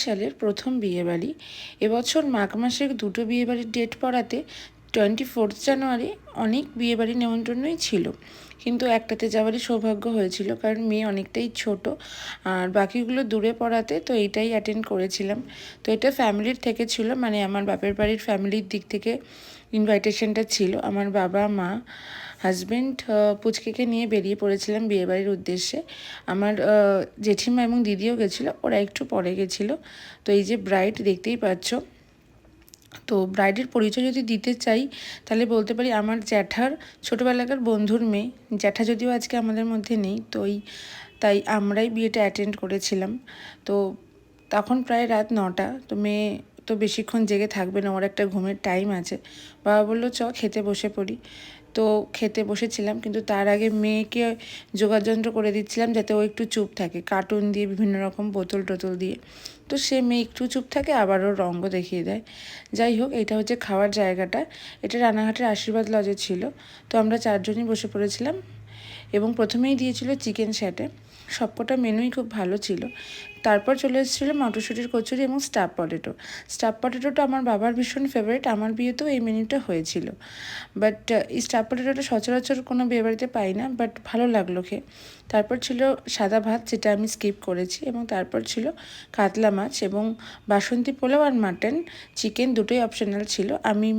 সালের প্রথম বিয়েবাড়ি। এবছর মাঘ মাসের দুটো বিয়েবাড়ির ডেট পড়াতে 24 জানুয়ারি অনেক বিয়েবাড়ি নেমন্ত্রণই ছিল, কিন্তু একটাতে যাওয়ারই সৌভাগ্য হয়েছিল, কারণ মেয়ে অনেকটাই ছোট আর বাকিগুলো দূরে পড়াতে, তো এইটাই অ্যাটেন্ড করেছিলাম। তো এটা ফ্যামিলির থেকে ছিল, মানে আমার বাপের বাড়ির ফ্যামিলির দিক থেকে ইনভাইটেশনটা ছিল। আমার বাবা, মা, হাজব্যান্ড, পুচকেকে নিয়ে বেরিয়ে পড়েছিলাম বিয়েবাড়ির উদ্দেশ্যে। আমার জেঠিমা এবং দিদিও গেছিলো, ওরা একটু পরে গেছিলো। তো এই যে ব্রাইড দেখতেই পাচ্ছ। তো ব্রাইডের পরিচয় যদি দিতে চাই তাহলে বলতে পারি আমার জ্যাঠার ছোটোবেলাকার বন্ধুর মেয়ে। জ্যাঠা যদিও আজকে আমাদের মধ্যে নেই, তাই আমরাই বিয়েটা অ্যাটেন্ড করেছিলাম। তো তখন প্রায় রাত 9টা। তো মেয়ে তো বেশিক্ষণ জেগে থাকবে না, ওর একটা ঘুমের টাইম আছে। বাবা বললো চ খেতে বসে পড়ি। তো খেতে বসেছিলাম, কিন্তু তার আগে মেয়েকে যোগাযন্ত্র করে দিচ্ছিলাম যাতে ও একটু চুপ থাকে, কার্টুন দিয়ে, বিভিন্ন রকম বোতল টোতল দিয়ে। তো সে মেয়ে একটু চুপ থাকে, আবার ওর রঙ্গ দেখিয়ে দেয়। যাই হোক, এটা হচ্ছে খাওয়ার জায়গাটা। এটা রানাঘাটের আশীর্বাদ লজে ছিল। তো আমরা 4জনই বসে পড়েছিলাম এবং প্রথমেই দিয়েছিল চিকেন স্যাটে। সবকটা মেনুই খুব ভালো ছিল। তারপর চলে এসেছিলো মটরশুঁটির কচুরি এবং স্টাফ পটেটো। স্টাফ পটেটোটা আমার বাবার ভীষণ ফেভারিট, আমার বিয়েতেও এই মেনুটা হয়েছিল। বাট এই স্টাফ পটেটোটা সচরাচর কোনো বিয়েবাড়িতে পাই না, বাট ভালো লাগলো খেয়ে। তারপর ছিল সাদা ভাত, যেটা আমি স্কিপ করেছি, এবং তারপর ছিল কাতলা মাছ এবং বাসন্তী পোলাও আর মাটন চিকেন, দুটোই অপশনাল ছিল। আমি